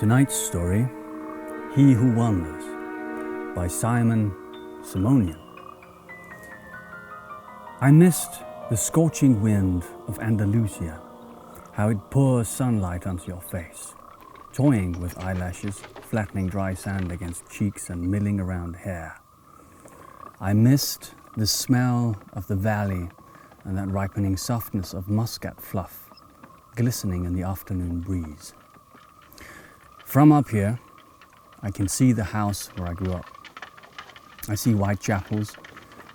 Tonight's story, He Who Wanders, by Simon Simmonian. I missed the scorching wind of Andalusia, how it pours sunlight onto your face, toying with eyelashes, flattening dry sand against cheeks and milling around hair. I missed the smell of the valley and that ripening softness of muscat fluff, glistening in the afternoon breeze. From up here, I can see the house where I grew up. I see white chapels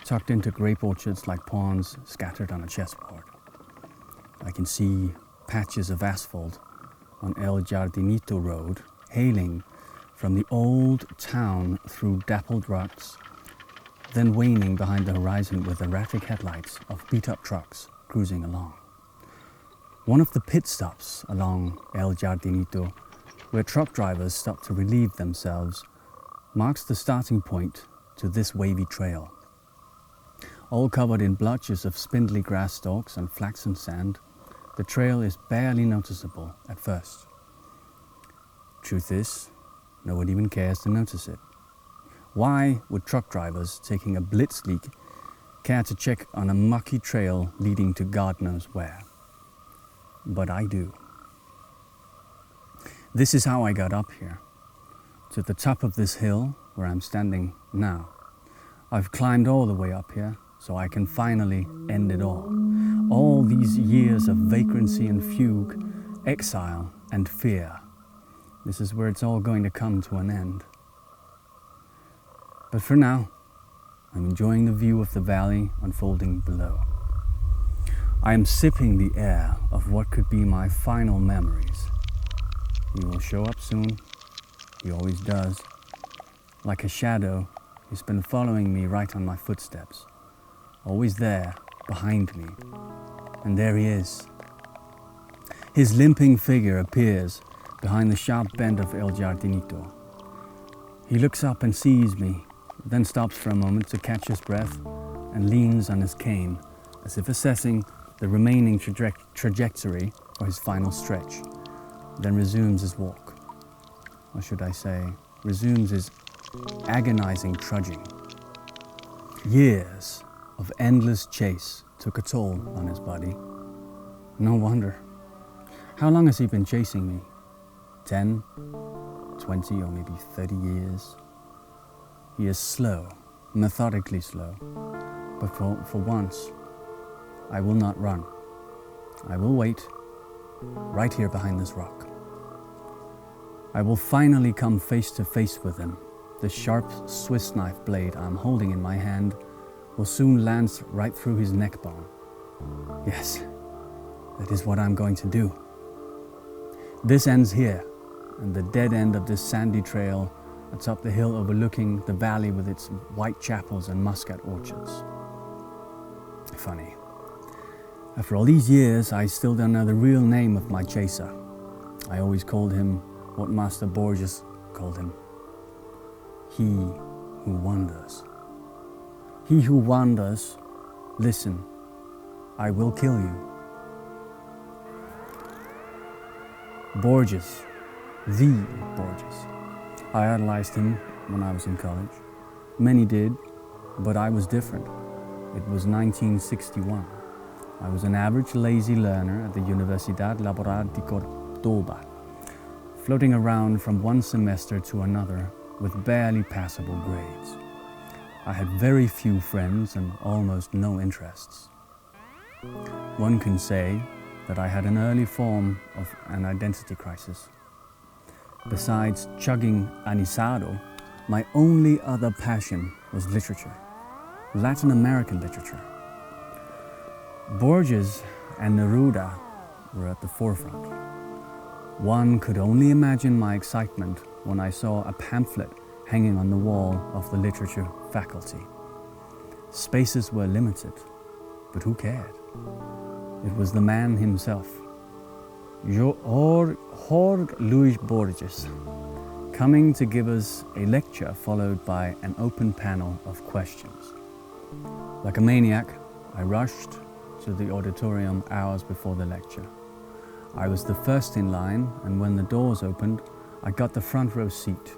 tucked into grape orchards like pawns scattered on a chessboard. I can see patches of asphalt on El Jardinito Road, hailing from the old town through dappled rocks, then waning behind the horizon with erratic headlights of beat-up trucks cruising along. One of the pit stops along El Jardinito, where truck drivers stop to relieve themselves, marks the starting point to this wavy trail. All covered in blotches of spindly grass stalks and flaxen sand, the trail is barely noticeable at first. Truth is, no one even cares to notice it. Why would truck drivers taking a blitzkrieg care to check on a mucky trail leading to God knows where? But I do. This is how I got up here, to the top of this hill where I'm standing now. I've climbed all the way up here so I can finally end it all. All these years of vagrancy and fugue, exile and fear. This is where it's all going to come to an end. But for now, I'm enjoying the view of the valley unfolding below. I am sipping the air of what could be my final memories. He will show up soon. He always does. Like a shadow, he's been following me right on my footsteps. Always there, behind me. And there he is. His limping figure appears behind the sharp bend of El Jardinito. He looks up and sees me, then stops for a moment to catch his breath and leans on his cane, as if assessing the remaining trajectory for his final stretch, then resumes his walk. Or should I say, resumes his agonizing trudging. Years of endless chase took a toll on his body. No wonder. How long has he been chasing me? 10, 20, or maybe 30 years? He is slow, methodically slow, but for once, I will not run. I will wait, right here behind this rock. I will finally come face to face with him. The sharp Swiss knife blade I'm holding in my hand will soon lance right through his neck bone. Yes, that is what I'm going to do. This ends here, and the dead end of this sandy trail atop the hill overlooking the valley with its white chapels and muscat orchards. Funny. After all these years, I still don't know the real name of my chaser. I always called him what Master Borges called him. He who wanders. He who wanders, listen, I will kill you. Borges, the Borges. I idolized him when I was in college. Many did, but I was different. It was 1961. I was an average lazy learner at the Universidad Laboral de Córdoba, floating around from one semester to another with barely passable grades. I had very few friends and almost no interests. One can say that I had an early form of an identity crisis. Besides chugging anisado, my only other passion was literature, Latin American literature. Borges and Neruda were at the forefront. One could only imagine my excitement when I saw a pamphlet hanging on the wall of the literature faculty. Spaces were limited, but who cared? It was the man himself, Jorge Luis Borges, coming to give us a lecture followed by an open panel of questions. Like a maniac, I rushed to the auditorium hours before the lecture. I was the first in line, and when the doors opened, I got the front row seat.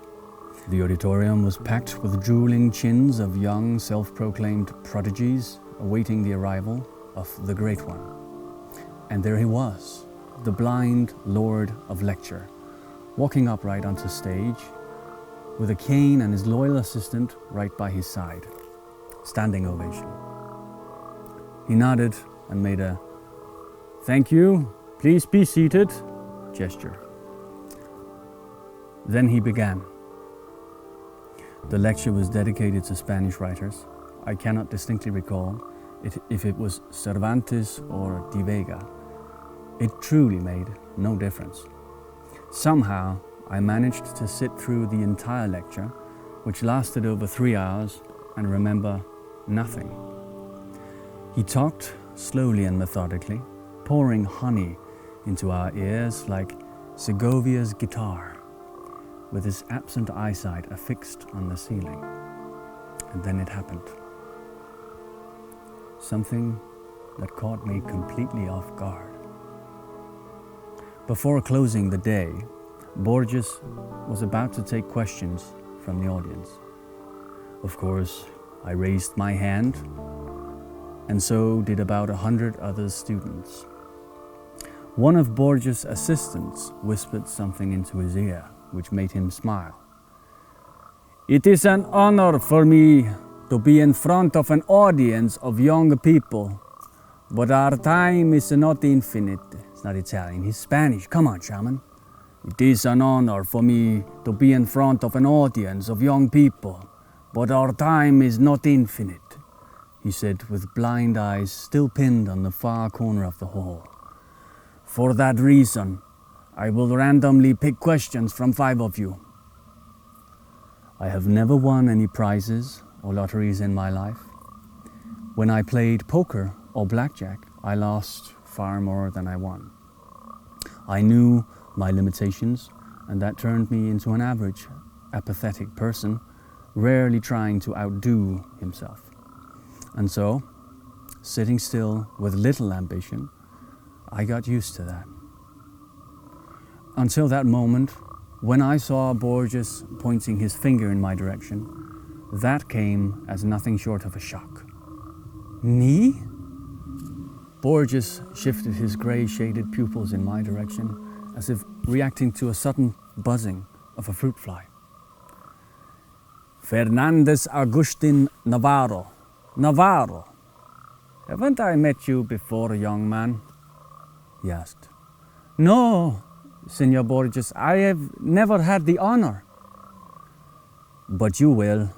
The auditorium was packed with drooling chins of young, self-proclaimed prodigies awaiting the arrival of the Great One. And there he was, the blind Lord of Lecture, walking upright onto stage, with a cane and his loyal assistant right by his side. Standing ovation. He nodded and made a "Thank you, please be seated" gesture. Then he began. The lecture was dedicated to Spanish writers. I cannot distinctly recall if it was Cervantes or de Vega. It truly made no difference. Somehow, I managed to sit through the entire lecture, which lasted over 3 hours, and remember nothing. He talked slowly and methodically, pouring honey into our ears like Segovia's guitar, with his absent eyesight affixed on the ceiling. And then it happened. Something that caught me completely off guard. Before closing the day, Borges was about to take questions from the audience. Of course, I raised my hand, and so did about 100 other students. One of Borges' assistants whispered something into his ear, which made him smile. "It is an honor for me to be in front of an audience of young people, but our time is not infinite." It's not Italian, he's Spanish. Come on, Shaman. "It is an honor for me to be in front of an audience of young people, but our time is not infinite," he said with blind eyes still pinned on the far corner of the hall. "For that reason, I will randomly pick questions from 5 of you." I have never won any prizes or lotteries in my life. When I played poker or blackjack, I lost far more than I won. I knew my limitations, and that turned me into an average, apathetic person, rarely trying to outdo himself. And so, sitting still with little ambition, I got used to that. Until that moment, when I saw Borges pointing his finger in my direction, that came as nothing short of a shock. Me? Borges shifted his grey-shaded pupils in my direction, as if reacting to a sudden buzzing of a fruit fly. "Fernandez Agustin Navarro. Navarro. Haven't I met you before, young man?" he asked. "No, Senor Borges, I have never had the honor." "But you will.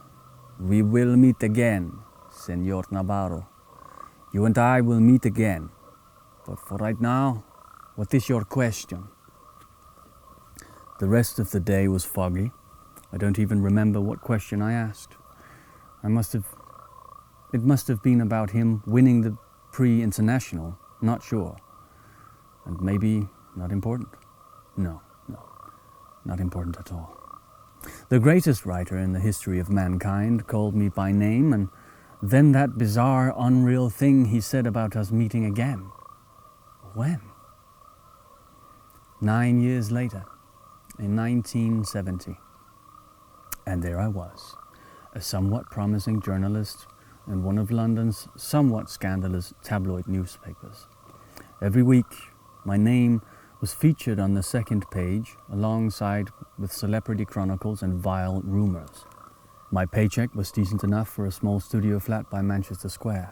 We will meet again, Senor Navarro. You and I will meet again. But for right now, what is your question?" The rest of the day was foggy. I don't even remember what question I asked. It must have been about him winning the Prix International, not sure. And maybe not important. No, not important at all. The greatest writer in the history of mankind called me by name, and then that bizarre, unreal thing he said about us meeting again. When? 9 years later, in 1970. And there I was, a somewhat promising journalist in one of London's somewhat scandalous tabloid newspapers. Every week, my name was featured on the second page, alongside with celebrity chronicles and vile rumours. My paycheck was decent enough for a small studio flat by Manchester Square.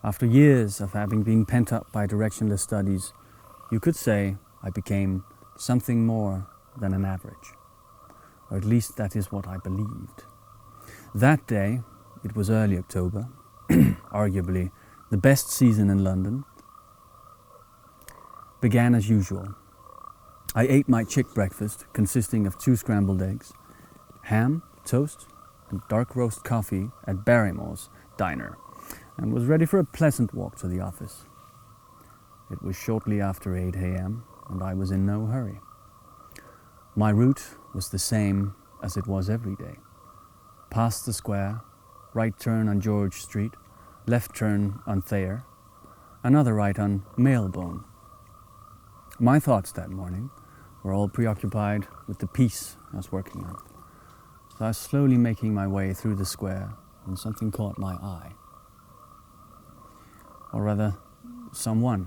After years of having been pent up by directionless studies, you could say I became something more than an average. Or at least that is what I believed. That day, it was early October, arguably the best season in London, began as usual. I ate my chick breakfast, consisting of 2 scrambled eggs, ham, toast, and dark roast coffee at Barrymore's diner, and was ready for a pleasant walk to the office. It was shortly after 8 a.m., and I was in no hurry. My route was the same as it was every day. Past the square, right turn on George Street, left turn on Thayer, another right on Marylebone. My thoughts that morning were all preoccupied with the piece I was working on. So I was slowly making my way through the square when something caught my eye. Or rather, someone.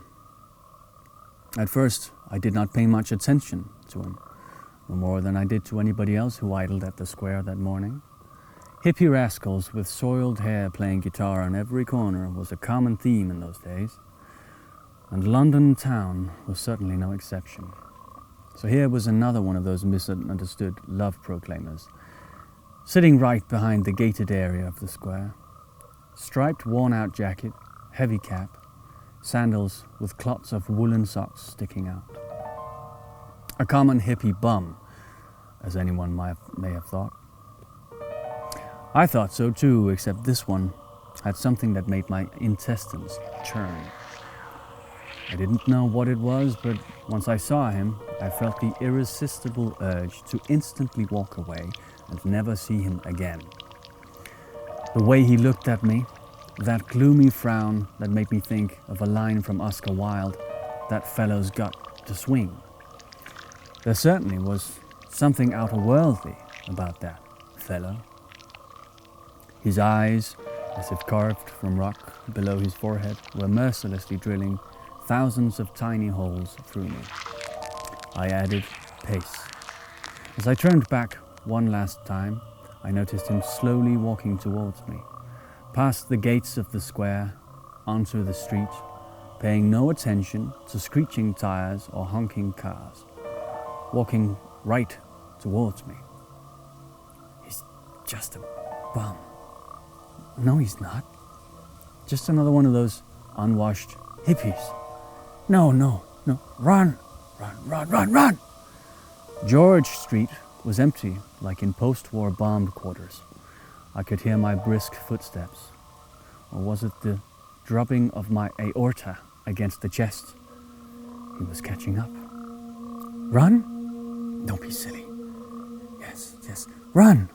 At first, I did not pay much attention to him, no more than I did to anybody else who idled at the square that morning. Hippie rascals with soiled hair playing guitar on every corner was a common theme in those days, and London town was certainly no exception. So here was another one of those misunderstood love proclaimers, sitting right behind the gated area of the square. Striped worn-out jacket, heavy cap, sandals with clots of woolen socks sticking out. A common hippie bum, as anyone may have thought. I thought so too, except this one had something that made my intestines churn. I didn't know what it was, but once I saw him, I felt the irresistible urge to instantly walk away and never see him again. The way he looked at me, that gloomy frown that made me think of a line from Oscar Wilde, "That fellow's got to swing." There certainly was something outer-worldly about that fellow. His eyes, as if carved from rock below his forehead, were mercilessly drilling thousands of tiny holes through me. I added pace. As I turned back one last time, I noticed him slowly walking towards me, past the gates of the square, onto the street, paying no attention to screeching tires or honking cars, walking right towards me. He's just a bum. No, he's not. Just another one of those unwashed hippies. No. Run! George Street was empty, like in post-war bombed quarters. I could hear my brisk footsteps. Or was it the drubbing of my aorta against the chest? He was catching up. Run? Don't be silly. Yes, run!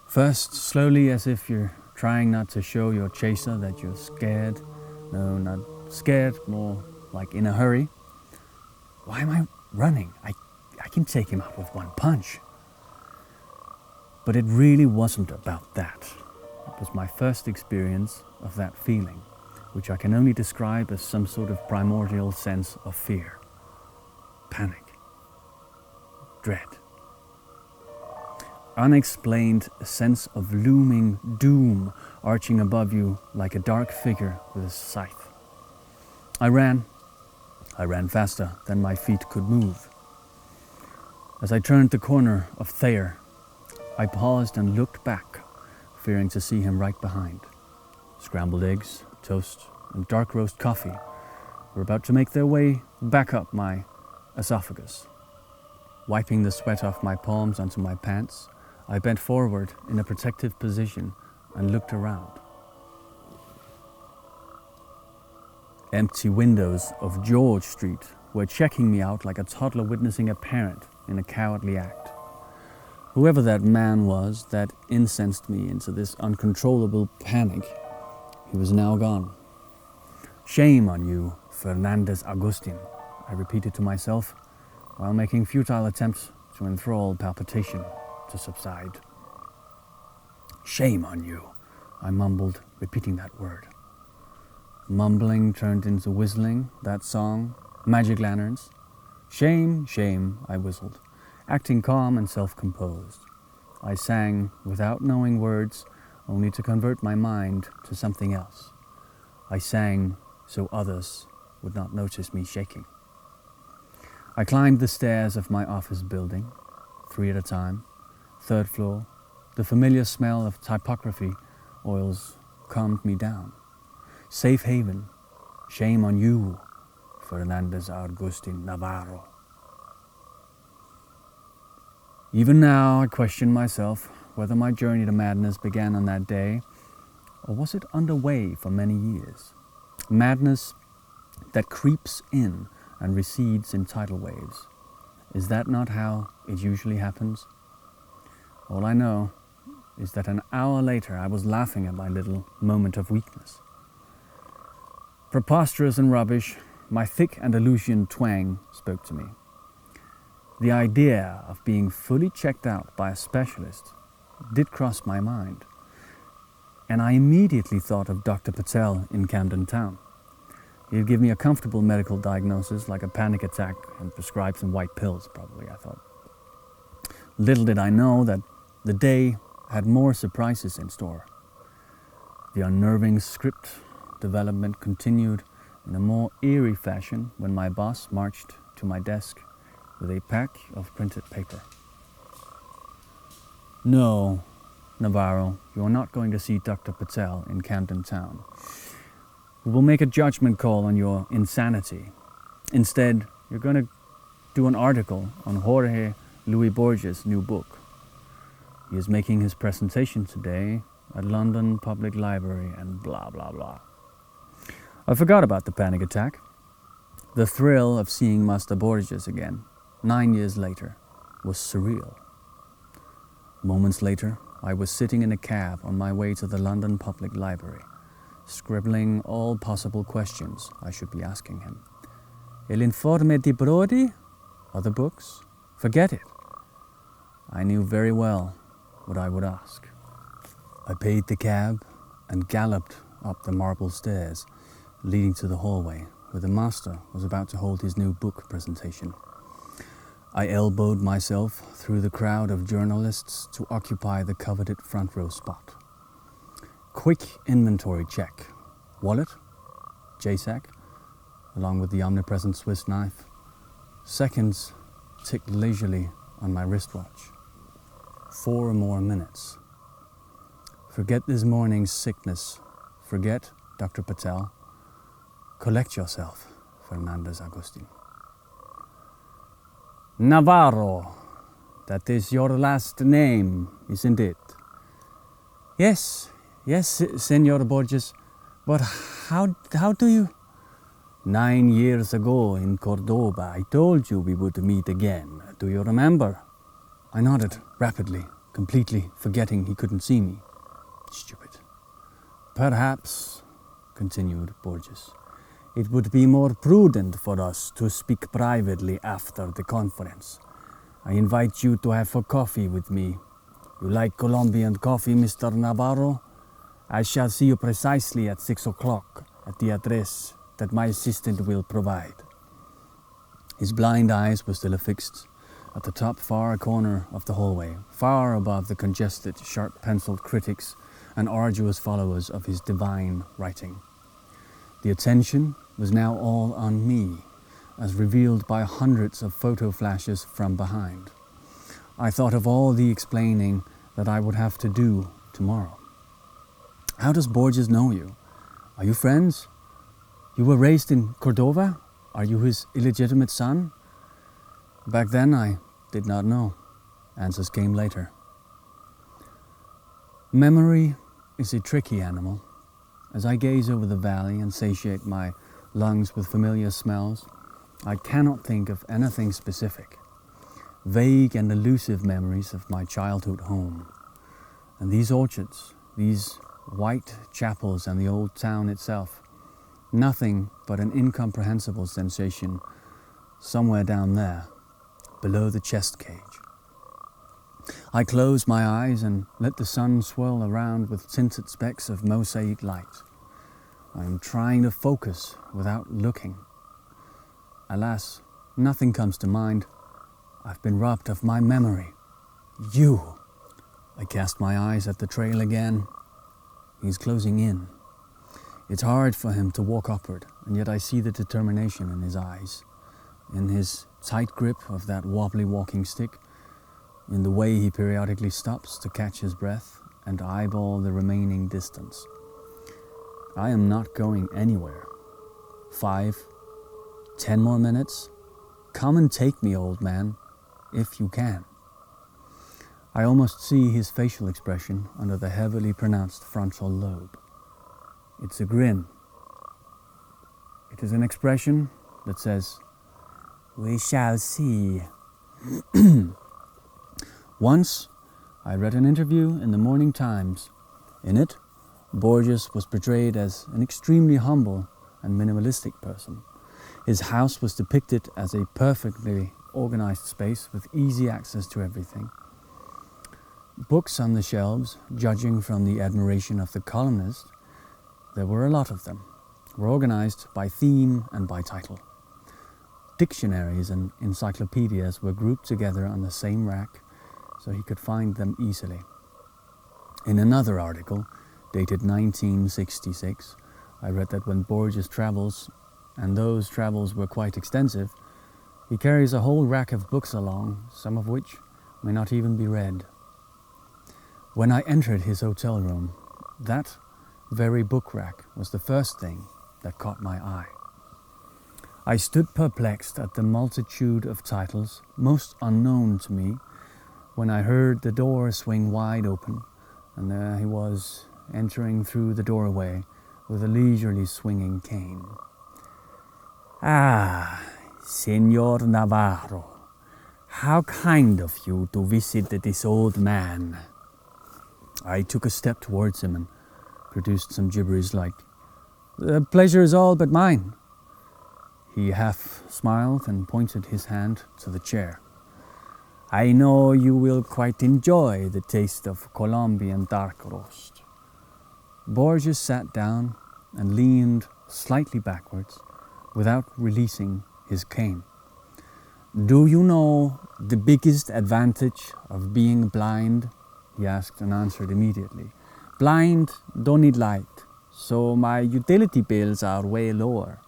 First, slowly, as if you're trying not to show your chaser that you're scared. No, not scared, more like in a hurry. Why am I running? I can take him out with one punch. But it really wasn't about that. It was my first experience of that feeling, which I can only describe as some sort of primordial sense of fear, panic, dread. Unexplained sense of looming doom arching above you like a dark figure with a scythe. I ran faster than my feet could move. As I turned the corner of Thayer, I paused and looked back, fearing to see him right behind. Scrambled eggs, toast, and dark roast coffee were about to make their way back up my esophagus. Wiping the sweat off my palms onto my pants, I bent forward in a protective position and looked around. Empty windows of George Street were checking me out like a toddler witnessing a parent in a cowardly act. Whoever that man was that incensed me into this uncontrollable panic, he was now gone. Shame on you, Fernandez Agustin, I repeated to myself, while making futile attempts to enthrall palpitation to subside. Shame on you, I mumbled, repeating that word. Mumbling turned into whistling, that song, Magic Lanterns. Shame, shame, I whistled, acting calm and self-composed. I sang without knowing words, only to convert my mind to something else. I sang so others would not notice me shaking. I climbed the stairs of my office building, 3 at a time. 3rd floor, the familiar smell of typography oils calmed me down. Safe haven, shame on you, Fernandez Agustin Navarro. Even now I question myself whether my journey to madness began on that day, or was it underway for many years? Madness that creeps in and recedes in tidal waves. Is that not how it usually happens? All I know is that an hour later I was laughing at my little moment of weakness. Preposterous and rubbish, my thick Andalusian twang spoke to me. The idea of being fully checked out by a specialist did cross my mind, and I immediately thought of Dr. Patel in Camden Town. He'd give me a comfortable medical diagnosis like a panic attack and prescribe some white pills, probably, I thought. Little did I know that the day had more surprises in store. The unnerving script development continued in a more eerie fashion when my boss marched to my desk with a pack of printed paper. No, Navarro, you are not going to see Dr. Patel in Camden Town. We will make a judgment call on your insanity. Instead, you're going to do an article on Jorge Luis Borges' new book. He is making his presentation today at London Public Library and blah, blah, blah. I forgot about the panic attack. The thrill of seeing Master Borges again, 9 years later, was surreal. Moments later, I was sitting in a cab on my way to the London Public Library, scribbling all possible questions I should be asking him. El informe di Brody? Other books? Forget it. I knew very well what I would ask. I paid the cab and galloped up the marble stairs leading to the hallway where the master was about to hold his new book presentation. I elbowed myself through the crowd of journalists to occupy the coveted front row spot. Quick inventory check. Wallet, JSAC, along with the omnipresent Swiss knife. Seconds ticked leisurely on my wristwatch. 4 more minutes. Forget this morning's sickness. Forget Dr. Patel. Collect yourself, Fernandez Agustin. Navarro, that is your last name, isn't it? Yes, Senor Borges. But how do you? 9 years ago in Cordoba, I told you we would meet again. Do you remember? I nodded rapidly, completely forgetting he couldn't see me. Stupid. Perhaps, continued Borges, it would be more prudent for us to speak privately after the conference. I invite you to have a coffee with me. You like Colombian coffee, Mr. Navarro? I shall see you precisely at 6 o'clock at the address that my assistant will provide. His blind eyes were still affixed at the top far corner of the hallway, far above the congested, sharp-penciled critics and arduous followers of his divine writing. The attention was now all on me, as revealed by hundreds of photo flashes from behind. I thought of all the explaining that I would have to do tomorrow. How does Borges know you? Are you friends? You were raised in Cordova? Are you his illegitimate son? Back then I did not know. Answers came later. Memory is a tricky animal. As I gaze over the valley and satiate my lungs with familiar smells, I cannot think of anything specific. Vague and elusive memories of my childhood home. And these orchards, these white chapels and the old town itself, nothing but an incomprehensible sensation somewhere down there, below the chest cage. I close my eyes and let the sun swirl around with tinted specks of mosaic light. I am trying to focus without looking. Alas, nothing comes to mind. I've been robbed of my memory. You! I cast my eyes at the trail again. He's closing in. It's hard for him to walk upward, and yet I see the determination in his eyes, in his tight grip of that wobbly walking stick, in the way he periodically stops to catch his breath and eyeball the remaining distance. I am not going anywhere. 5, 10 more minutes? Come and take me, old man, if you can. I almost see his facial expression under the heavily pronounced frontal lobe. It's a grin. It is an expression that says, "We shall see." Once, I read an interview in the Mourning Times. In it, Borges was portrayed as an extremely humble and minimalistic person. His house was depicted as a perfectly organized space with easy access to everything. Books on the shelves, judging from the admiration of the columnist, there were a lot of them, were organized by theme and by title. Dictionaries and encyclopedias were grouped together on the same rack, so he could find them easily. In another article, dated 1966, I read that when Borges travels, and those travels were quite extensive, he carries a whole rack of books along, some of which may not even be read. When I entered his hotel room, that very book rack was the first thing that caught my eye. I stood perplexed at the multitude of titles, most unknown to me, when I heard the door swing wide open, and there he was, entering through the doorway with a leisurely swinging cane. "Ah, Senor Navarro, how kind of you to visit this old man." I took a step towards him and produced some gibberish like, "The pleasure is all but mine." He half smiled and pointed his hand to the chair. "I know you will quite enjoy the taste of Colombian dark roast." Borges sat down and leaned slightly backwards without releasing his cane. "Do you know the biggest advantage of being blind?" he asked and answered immediately. "Blind, don't need light, so my utility bills are way lower."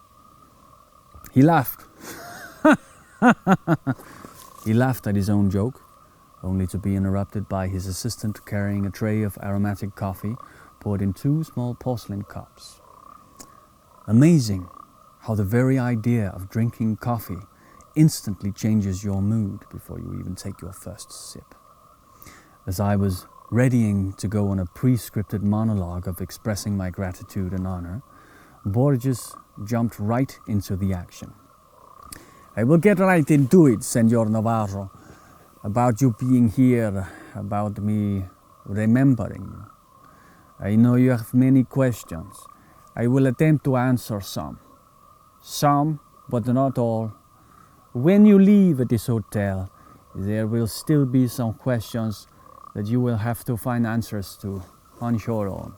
He laughed. He laughed at his own joke, only to be interrupted by his assistant carrying a tray of aromatic coffee poured in 2 small porcelain cups. Amazing how the very idea of drinking coffee instantly changes your mood before you even take your first sip. As I was readying to go on a pre-scripted monologue of expressing my gratitude and honor, Borges jumped right into the action. "I will get right into it, Senor Navarro, about you being here, about me remembering you. I know you have many questions. I will attempt to answer some. Some, but not all. When you leave this hotel, there will still be some questions that you will have to find answers to on your own."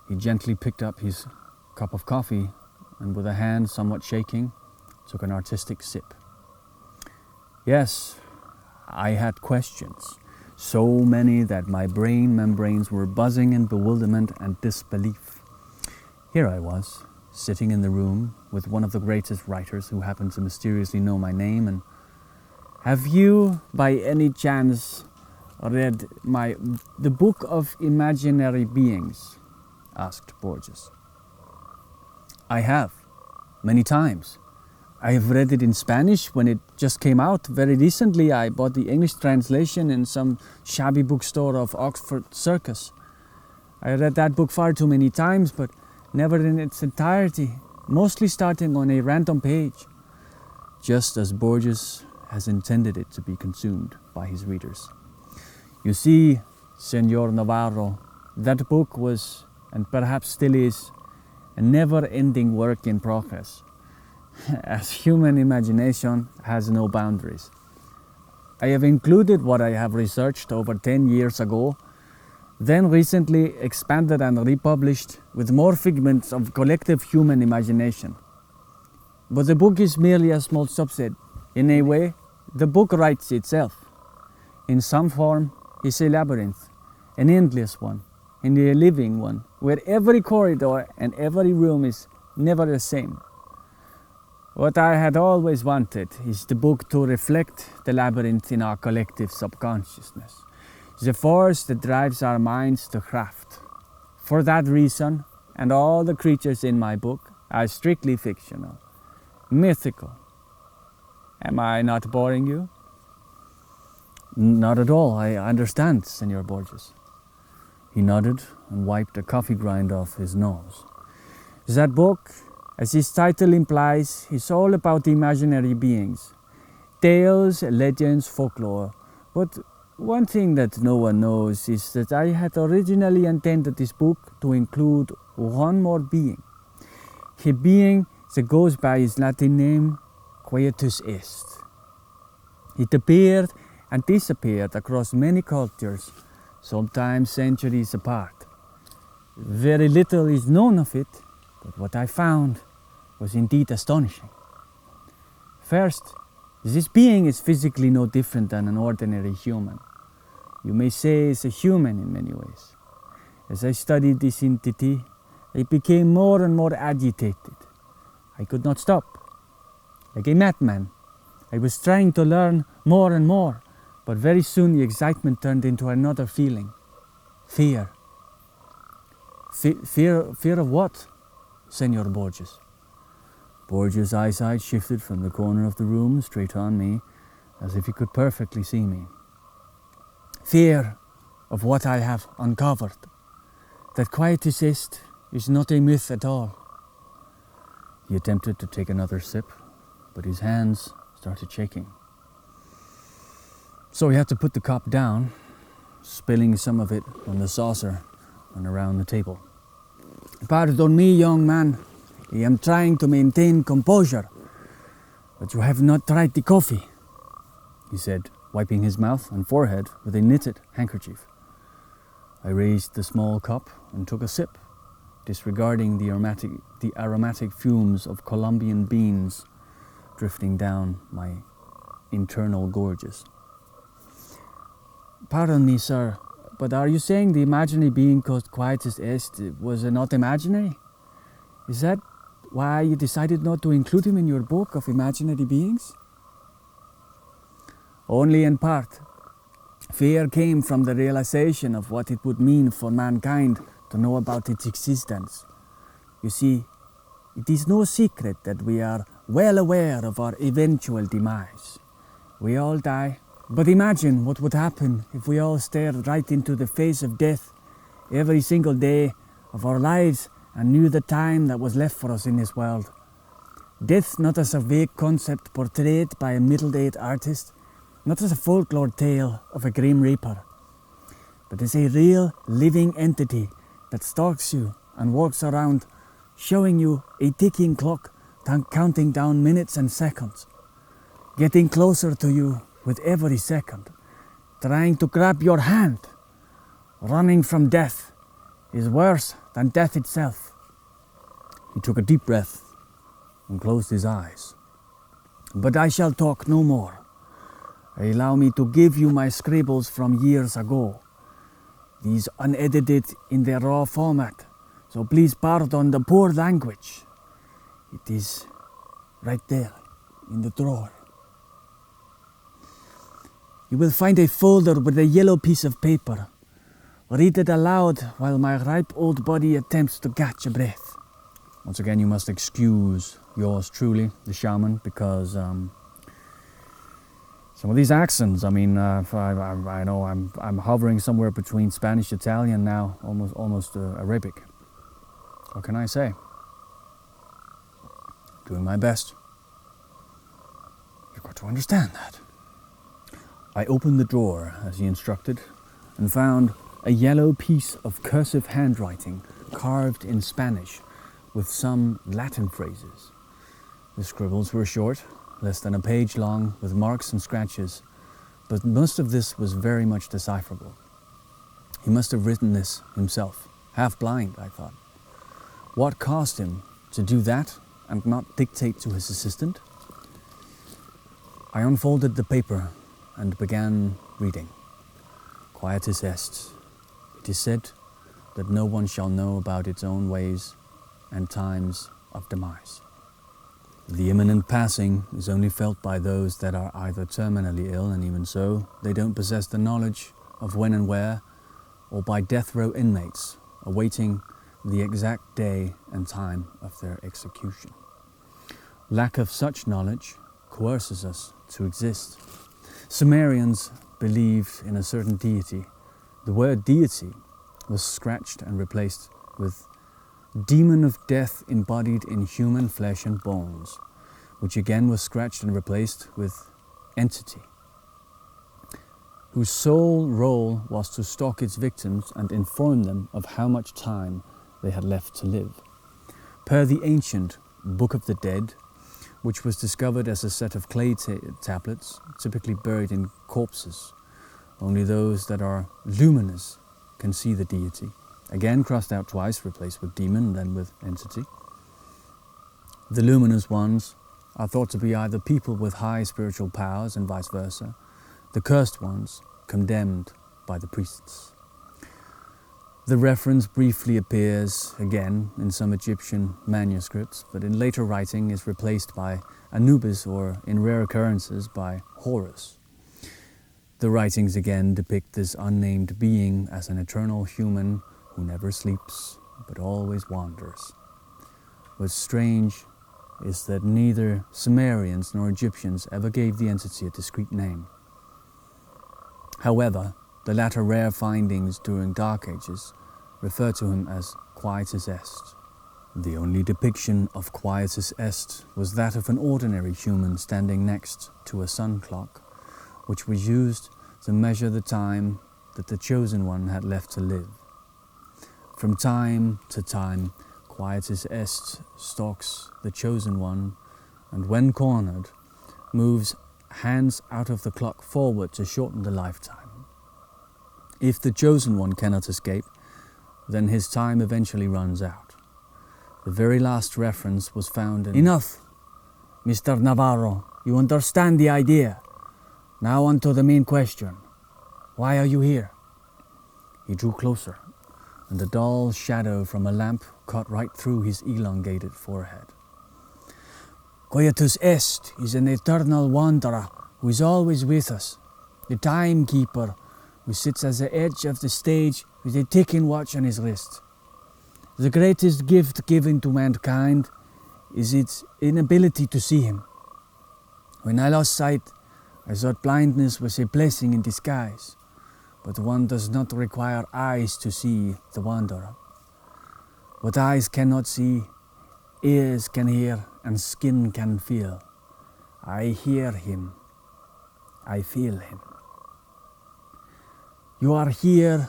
He gently picked up his cup of coffee and with a hand somewhat shaking, took an artistic sip. Yes, I had questions, so many that my brain membranes were buzzing in bewilderment and disbelief. Here I was, sitting in the room with one of the greatest writers who happened to mysteriously know my name, and "Have you, by any chance, read the Book of Imaginary Beings?" asked Borges. "I have, many times. I have read it in Spanish when it just came out. Very recently I bought the English translation in some shabby bookstore of Oxford Circus. I read that book far too many times, but never in its entirety, mostly starting on a random page." Just as Borges has intended it to be consumed by his readers. "You see, Senor Navarro, that book was, and perhaps still is, a never-ending work in progress, as human imagination has no boundaries. I have included what I have researched over 10 years ago, then recently expanded and republished with more figments of collective human imagination. But the book is merely a small subset. In a way, the book writes itself. In some form, it's a labyrinth, an endless one, and a living one, where every corridor and every room is never the same. What I had always wanted is the book to reflect the labyrinth in our collective subconsciousness, the force that drives our minds to craft. For that reason, and all the creatures in my book are strictly fictional, mythical. Am I not boring you?" "Not at all. I understand, Senor Borges." He nodded and wiped a coffee grind off his nose. "That book, as its title implies, is all about imaginary beings. Tales, legends, folklore. But one thing that no one knows is that I had originally intended this book to include one more being. A being that goes by his Latin name, Quietus Est. It appeared and disappeared across many cultures, sometimes centuries apart. Very little is known of it, but what I found was indeed astonishing. First, this being is physically no different than an ordinary human. You may say it's a human in many ways. As I studied this entity, I became more and more agitated. I could not stop. Like a madman, I was trying to learn more and more, but very soon the excitement turned into another feeling. Fear. Fear of what, Senor Borges? Borges' eyesight shifted from the corner of the room straight on me, as if he could perfectly see me. Fear of what I have uncovered, that Quietus Est is not a myth at all. He attempted to take another sip, but his hands started shaking. So he had to put the cup down, spilling some of it on the saucer and around the table. Pardon me, young man. I am trying to maintain composure, but you have not tried the coffee, he said, wiping his mouth and forehead with a knitted handkerchief. I raised the small cup and took a sip, disregarding the aromatic fumes of Colombian beans drifting down my internal gorges. Pardon me, sir, but are you saying the imaginary being called Quietus Est was not imaginary? Is that why you decided not to include him in your book of imaginary beings? Only in part. Fear came from the realization of what it would mean for mankind to know about its existence. You see, it is no secret that we are well aware of our eventual demise. We all die, but imagine what would happen if we all stared right into the face of death every single day of our lives and knew the time that was left for us in this world. Death not as a vague concept portrayed by a middle-aged artist, not as a folklore tale of a grim reaper, but as a real living entity that stalks you and walks around, showing you a ticking clock counting down minutes and seconds, getting closer to you with every second, trying to grab your hand. Running from death is worse than death itself. He took a deep breath and closed his eyes. But I shall talk no more. Allow me to give you my scribbles from years ago. These unedited in their raw format, so please pardon the poor language. It is right there in the drawer. You will find a folder with a yellow piece of paper. Read it aloud while my ripe old body attempts to catch a breath. Once again, you must excuse yours truly, the shaman, because some of these accents, I know I'm hovering somewhere between Spanish, Italian now, almost Arabic. What can I say? Doing my best. You've got to understand that. I opened the drawer as he instructed and found a yellow piece of cursive handwriting carved in Spanish with some Latin phrases. The scribbles were short, less than a page long, with marks and scratches, but most of this was very much decipherable. He must have written this himself, half blind, I thought. What caused him to do that and not dictate to his assistant? I unfolded the paper and began reading. Quietus Est. It is said that no one shall know about its own ways and times of demise. The imminent passing is only felt by those that are either terminally ill, and even so, they don't possess the knowledge of when and where, or by death row inmates awaiting the exact day and time of their execution. Lack of such knowledge coerces us to exist. Sumerians believed in a certain deity. The word deity was scratched and replaced with demon of death embodied in human flesh and bones, which again was scratched and replaced with entity, whose sole role was to stalk its victims and inform them of how much time they had left to live. Per the ancient Book of the Dead, which was discovered as a set of clay tablets, typically buried in corpses. Only those that are luminous can see the deity. Again crossed out twice, replaced with demon, then with entity. The luminous ones are thought to be either people with high spiritual powers and vice versa, the cursed ones condemned by the priests. The reference briefly appears again in some Egyptian manuscripts, but in later writing is replaced by Anubis, or in rare occurrences by Horus. The writings again depict this unnamed being as an eternal human who never sleeps but always wanders. What's strange is that neither Sumerians nor Egyptians ever gave the entity a discrete name. However, the latter rare findings during Dark Ages refer to him as Quietus Est. The only depiction of Quietus Est was that of an ordinary human standing next to a sun clock, which was used to measure the time that the Chosen One had left to live. From time to time, Quietus Est stalks the Chosen One, and when cornered, moves hands out of the clock forward to shorten the lifetime. If the Chosen One cannot escape, then his time eventually runs out. The very last reference was found in "Enough, Mr. Navarro, you understand the idea. Now on to the main question. Why are you here?" He drew closer, and the dull shadow from a lamp cut right through his elongated forehead. "Quietus Est is an eternal wanderer who is always with us, the timekeeper who sits at the edge of the stage with a ticking watch on his wrist. The greatest gift given to mankind is its inability to see him. When I lost sight, I thought blindness was a blessing in disguise, but one does not require eyes to see the wanderer. What eyes cannot see, ears can hear, and skin can feel. I hear him. I feel him. You are here,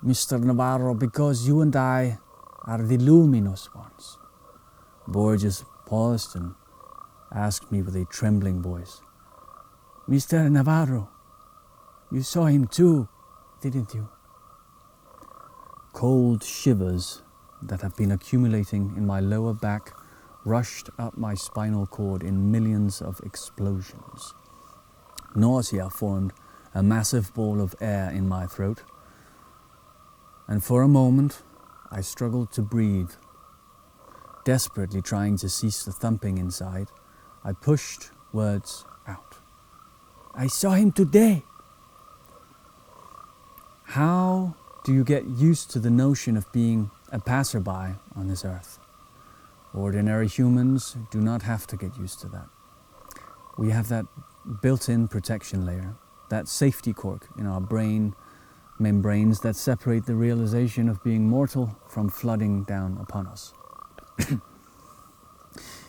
Mr. Navarro, because you and I are the luminous ones." Borges paused and asked me with a trembling voice, "Mr. Navarro, you saw him too, didn't you?" Cold shivers that have been accumulating in my lower back rushed up my spinal cord in millions of explosions. Nausea formed a massive ball of air in my throat, and for a moment I struggled to breathe. Desperately trying to cease the thumping inside, I pushed words out. "I saw him today." How do you get used to the notion of being a passerby on this earth? Ordinary humans do not have to get used to that. We have that built-in protection layer, that safety cork in our brain membranes that separate the realization of being mortal from flooding down upon us.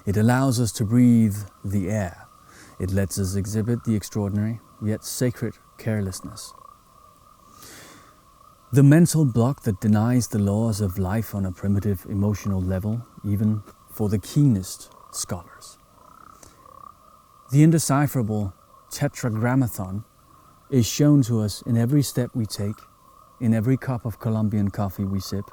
It allows us to breathe the air. It lets us exhibit the extraordinary, yet sacred carelessness. The mental block that denies the laws of life on a primitive emotional level, even for the keenest scholars. The indecipherable tetragrammaton is shown to us in every step we take, in every cup of Colombian coffee we sip,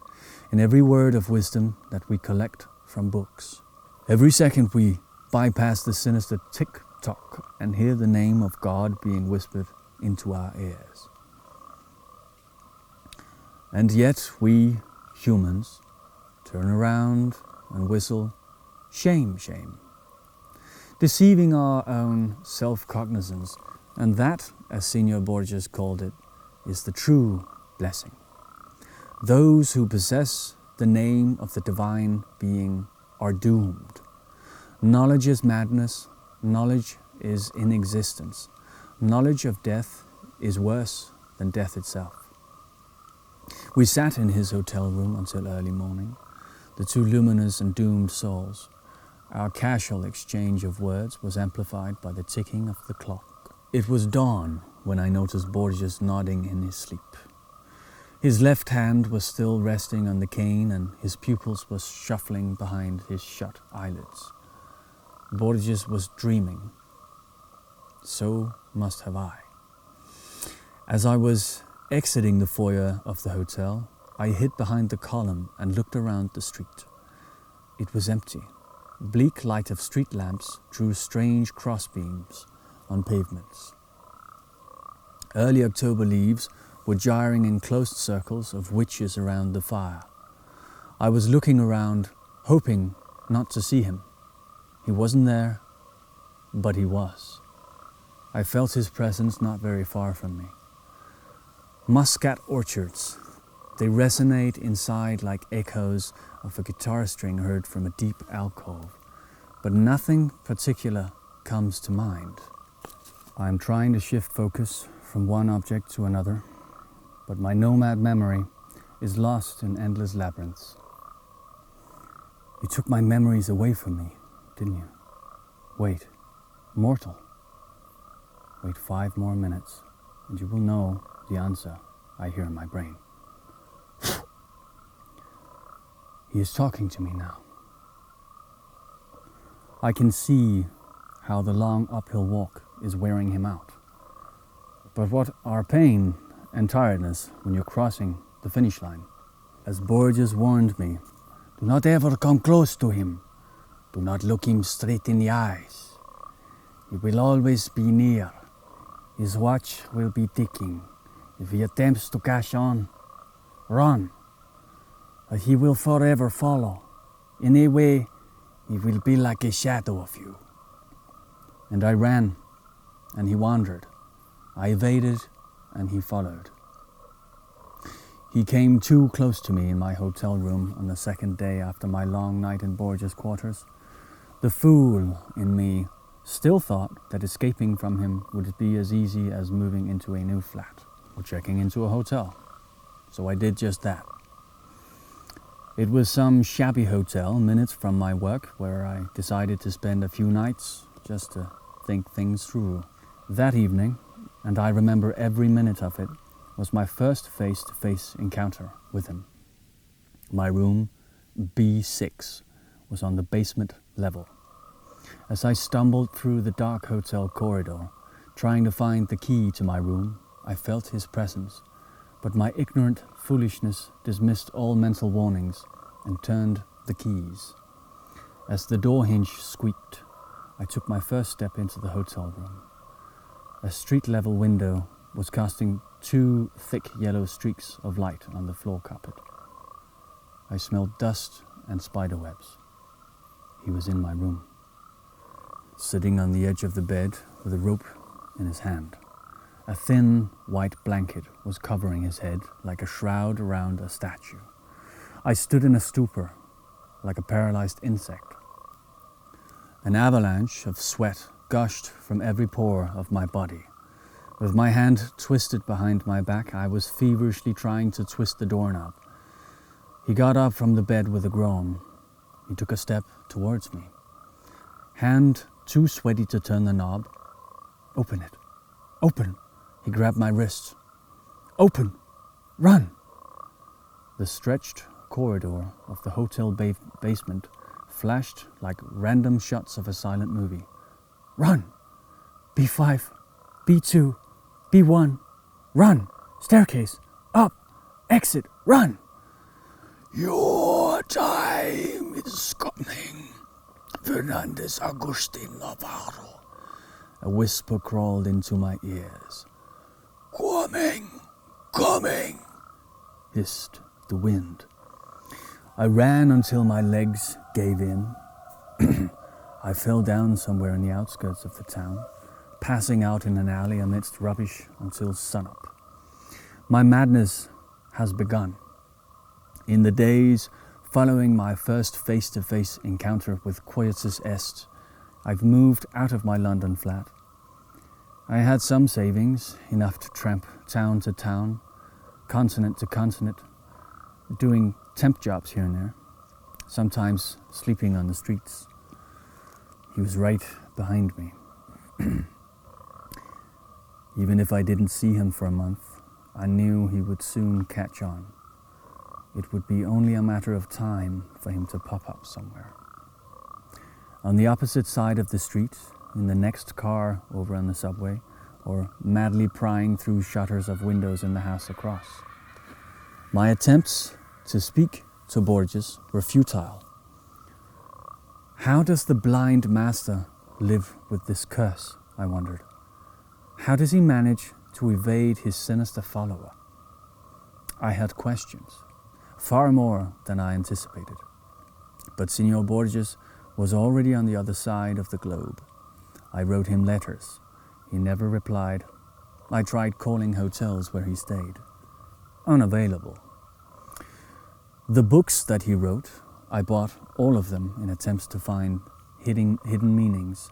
in every word of wisdom that we collect from books. Every second we bypass the sinister tick-tock and hear the name of God being whispered into our ears. And yet we, humans, turn around and whistle, "Shame, shame," deceiving our own self-cognizance, and that, as Senior Borges called it, is the true blessing. Those who possess the name of the divine being are doomed. Knowledge is madness, knowledge is inexistence. Knowledge of death is worse than death itself. We sat in his hotel room until early morning, the two luminous and doomed souls. Our casual exchange of words was amplified by the ticking of the clock. It was dawn when I noticed Borges nodding in his sleep. His left hand was still resting on the cane and his pupils were shuffling behind his shut eyelids. Borges was dreaming. So must have I. As I was exiting the foyer of the hotel, I hid behind the column and looked around the street. It was empty. Bleak light of street lamps drew strange crossbeams on pavements. Early October leaves were gyring in closed circles of witches around the fire. I was looking around, hoping not to see him. He wasn't there, but he was. I felt his presence not very far from me. Muscat orchards. They resonate inside like echoes of a guitar string heard from a deep alcove, but nothing particular comes to mind. I'm trying to shift focus from one object to another, but my nomad memory is lost in endless labyrinths. You took my memories away from me, didn't you? Wait, mortal. Wait 5 more minutes, and you will know the answer I hear in my brain. He is talking to me now. I can see how the long uphill walk is wearing him out. But what are pain and tiredness when you're crossing the finish line? As Borges warned me, do not ever come close to him. Do not look him straight in the eyes. He will always be near. His watch will be ticking. If he attempts to catch on, run. But he will forever follow. In a way, he will be like a shadow of you. And I ran, and he wandered. I evaded, and he followed. He came too close to me in my hotel room on the second day after my long night in Borges' quarters. The fool in me still thought that escaping from him would be as easy as moving into a new flat or checking into a hotel. So I did just that. It was some shabby hotel minutes from my work where I decided to spend a few nights just to think things through. That evening, and I remember every minute of it, was my first face-to-face encounter with him. My room, B6, was on the basement level. As I stumbled through the dark hotel corridor, trying to find the key to my room, I felt his presence, but my ignorant foolishness dismissed all mental warnings and turned the keys. As the door hinge squeaked, I took my first step into the hotel room. A street-level window was casting 2 thick yellow streaks of light on the floor carpet. I smelled dust and spiderwebs. He was in my room, sitting on the edge of the bed with a rope in his hand. A thin white blanket was covering his head like a shroud around a statue. I stood in a stupor, like a paralyzed insect. An avalanche of sweat gushed from every pore of my body. With my hand twisted behind my back, I was feverishly trying to twist the doorknob. He got up from the bed with a groan. He took a step towards me. Hand too sweaty to turn the knob. Open it. Open. He grabbed my wrist. Open. Run. The stretched corridor of the hotel basement flashed like random shots of a silent movie. Run. B5. B2. B1. Run. Staircase. Up. Exit. Run. Your time is coming, Fernandez Agustin Navarro. A whisper crawled into my ears. Coming, hissed the wind. I ran until my legs gave in. I fell down somewhere in the outskirts of the town, passing out in an alley amidst rubbish until sunup. My madness has begun. In the days following my first face-to-face encounter with Quietus Est, I've moved out of my London flat. I had some savings, enough to tramp town to town, continent to continent, doing temp jobs here and there, sometimes sleeping on the streets. He was right behind me. Even if I didn't see him for a month, I knew he would soon catch on. It would be only a matter of time for him to pop up somewhere. On the opposite side of the street, in the next car over on the subway, or madly prying through shutters of windows in the house across. My attempts to speak to Borges were futile. How does the blind master live with this curse, I wondered? How does he manage to evade his sinister follower? I had questions, far more than I anticipated. But Signor Borges was already on the other side of the globe. I wrote him letters. He never replied. I tried calling hotels where he stayed. Unavailable. The books that he wrote, I bought all of them in attempts to find hidden meanings.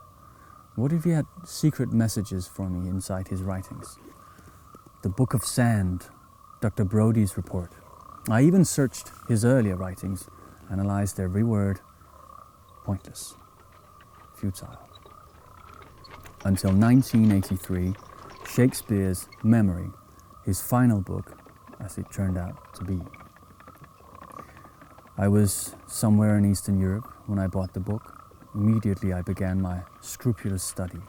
What if he had secret messages for me inside his writings? The Book of Sand, Dr. Brody's report. I even searched his earlier writings, analyzed every word. Pointless. Futile. Until 1983, Shakespeare's Memory, his final book, as it turned out to be. I was somewhere in Eastern Europe when I bought the book. Immediately I began my scrupulous study,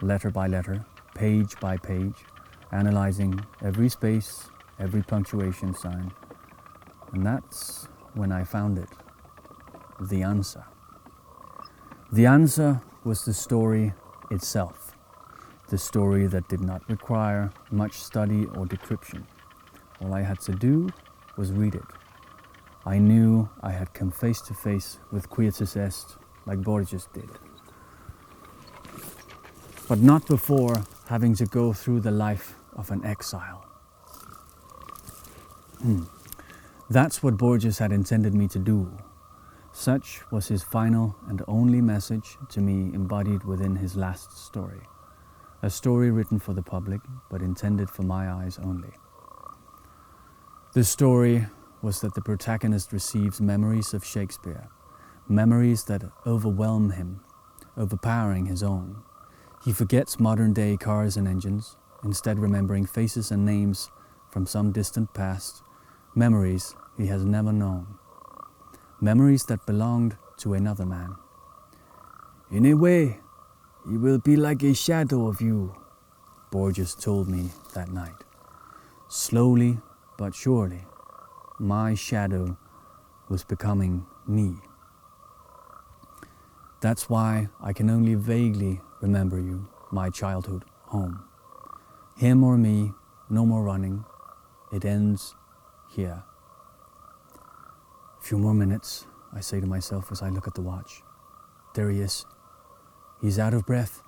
letter by letter, page by page, analyzing every space, every punctuation sign. And that's when I found it, the answer. The answer was the story itself, the story that did not require much study or decryption. All I had to do was read it. I knew I had come face to face with Quietus Est, like Borges did. But not before having to go through the life of an exile. That's what Borges had intended me to do. Such was his final and only message to me, embodied within his last story. A story written for the public, but intended for my eyes only. The story was that the protagonist receives memories of Shakespeare, memories that overwhelm him, overpowering his own. He forgets modern-day cars and engines, instead remembering faces and names from some distant past, memories he has never known, memories that belonged to another man. In a way, he will be like a shadow of you, Borges told me that night. Slowly but surely, my shadow was becoming me. That's why I can only vaguely remember you, my childhood home. Him or me, no more running. It ends here. A few more minutes, I say to myself as I look at the watch. There he is. He's out of breath,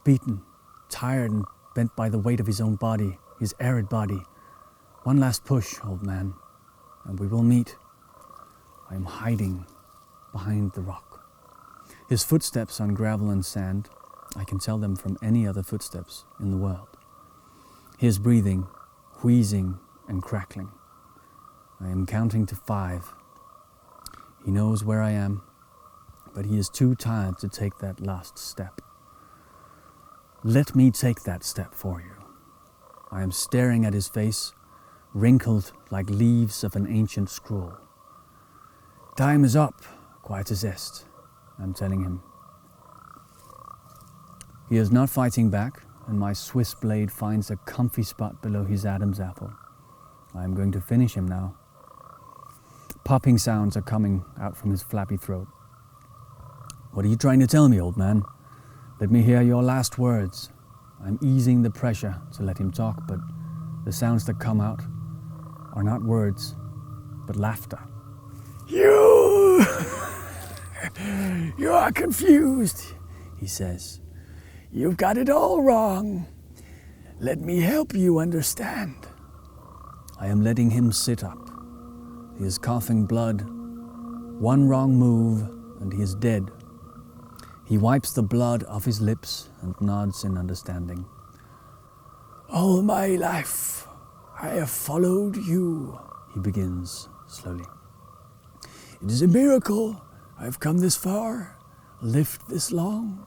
beaten, tired and bent by the weight of his own body, his arid body. One last push, old man, and we will meet. I am hiding behind the rock. His footsteps on gravel and sand, I can tell them from any other footsteps in the world. His breathing, wheezing and crackling. I am counting to 5. He knows where I am, but he is too tired to take that last step. Let me take that step for you. I am staring at his face, wrinkled like leaves of an ancient scroll. Time is up, Quietus Est, I'm telling him. He is not fighting back, and my Swiss blade finds a comfy spot below his Adam's apple. I am going to finish him now. Popping sounds are coming out from his flappy throat. What are you trying to tell me, old man? Let me hear your last words. I'm easing the pressure to let him talk, but the sounds that come out are not words, but laughter. You are confused, he says. You've got it all wrong. Let me help you understand. I am letting him sit up. He is coughing blood. One wrong move and he is dead. He wipes the blood off his lips and nods in understanding. All my life I have followed you, he begins slowly. It is a miracle I've come this far, lived this long.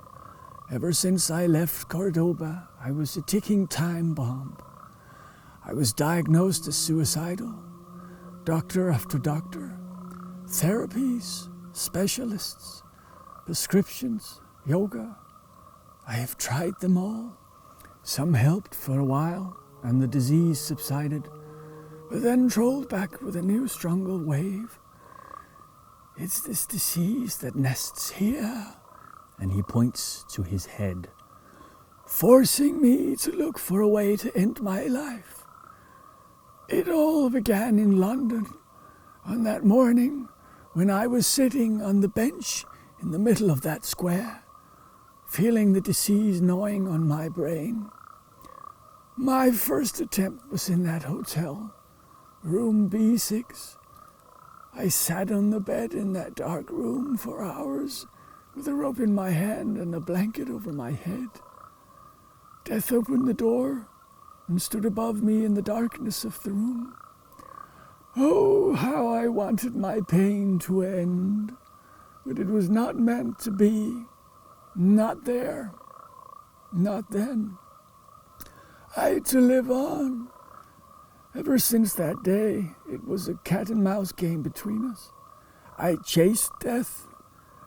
Ever since I left Cordoba, I was a ticking time bomb. I was diagnosed as suicidal. Doctor after doctor, therapies, specialists. prescriptions, yoga. I have tried them all. Some helped for a while, and the disease subsided, but then trolled back with a new stronger wave. It's this disease that nests here, and he points to his head, forcing me to look for a way to end my life. It all began in London on that morning when I was sitting on the bench in the middle of that square, feeling the disease gnawing on my brain. My first attempt was in that hotel, room B6. I sat on the bed in that dark room for hours with a rope in my hand and a blanket over my head. Death opened the door and stood above me in the darkness of the room. Oh, how I wanted my pain to end, but it was not meant to be. Not there. Not then. I had to live on. Ever since that day, it was a cat-and-mouse game between us. I chased death,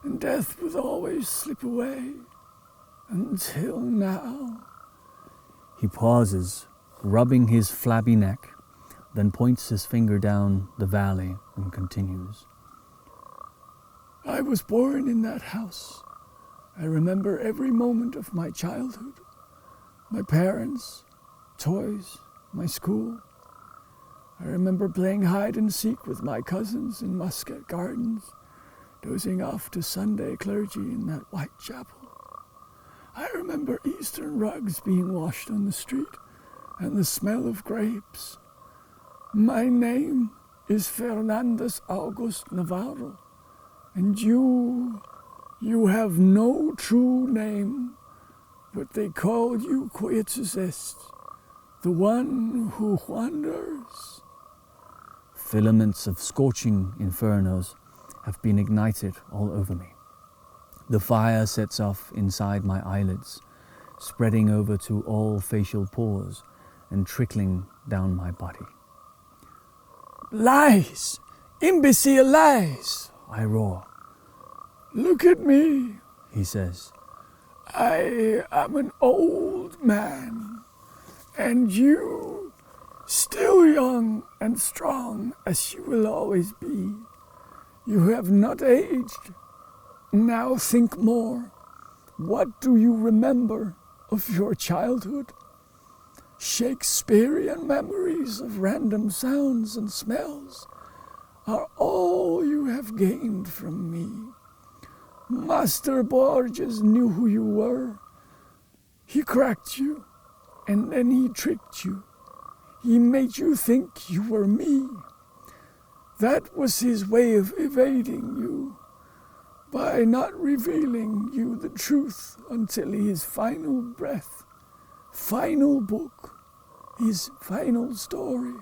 and death would always slip away. Until now. He pauses, rubbing his flabby neck, then points his finger down the valley and continues. I was born in that house. I remember every moment of my childhood. My parents, toys, my school. I remember playing hide and seek with my cousins in Muscat Gardens, dozing off to Sunday clergy in that white chapel. I remember Eastern rugs being washed on the street and the smell of grapes. My name is Fernandez August Navarro, and you have no true name, but they call you Quietus Est, the one who wanders. Filaments of scorching infernos have been ignited all over me. The fire sets off inside my eyelids, spreading over to all facial pores and trickling down my body. Lies! Imbecile lies! I roar. Look at me, He says. I am an old man, and you, still young and strong as you will always be. You have not aged. Now think more. What do you remember of your childhood? Shakespearean memories of random sounds and smells are all you have gained from me. Master Borges knew who you were. He cracked you, and then he tricked you. He made you think you were me. That was his way of evading you, by not revealing you the truth until his final breath, final book, his final story.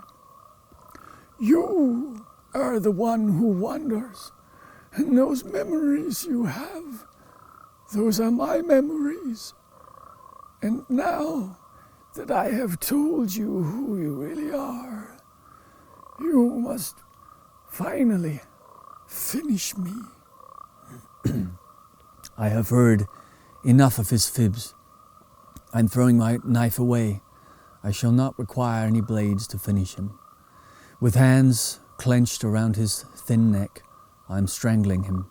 You are the one who wanders, and those memories you have, those are my memories. And now that I have told you who you really are, you must finally finish me. I have heard enough of his fibs. I'm throwing my knife away. I shall not require any blades to finish him. With hands clenched around his thin neck, I'm strangling him.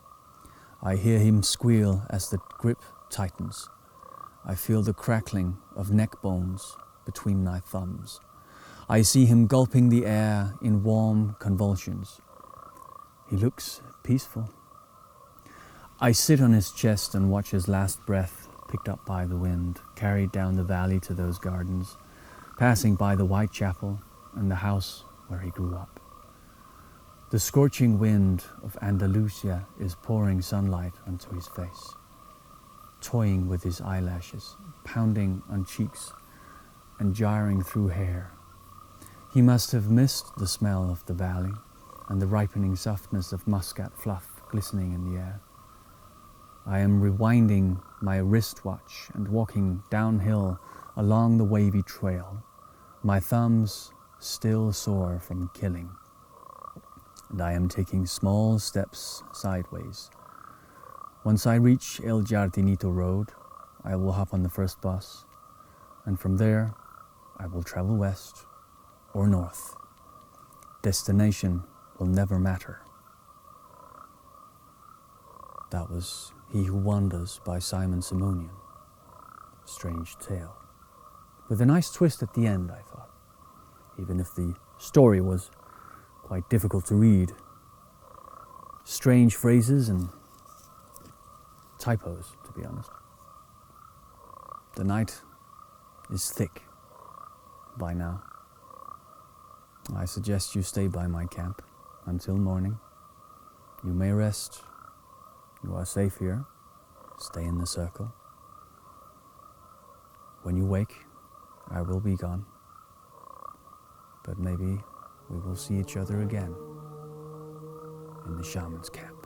I hear him squeal as the grip tightens. I feel the crackling of neck bones between my thumbs. I see him gulping the air in warm convulsions. He looks peaceful. I sit on his chest and watch his last breath picked up by the wind, carried down the valley to those gardens, passing by the white chapel and the house where he grew up. The scorching wind of Andalusia is pouring sunlight onto his face, toying with his eyelashes, pounding on cheeks and jarring through hair. He must have missed the smell of the valley and the ripening softness of muscat fluff glistening in the air. I am rewinding my wristwatch and walking downhill along the wavy trail, my thumbs still sore from killing, and I am taking small steps sideways. Once I reach El Jardinito Road, I will hop on the first bus, and from there I will travel west or north. Destination will never matter. That was He Who Wanders by Simon Simmonian. Strange tale. With a nice twist at the end, I thought, even if the story was quite difficult to read. Strange phrases and typos, to be honest. The night is thick by now. I suggest you stay by my camp until morning. You may rest. You are safe here. Stay in the circle. When you wake, I will be gone. But maybe we will see each other again in the shaman's camp.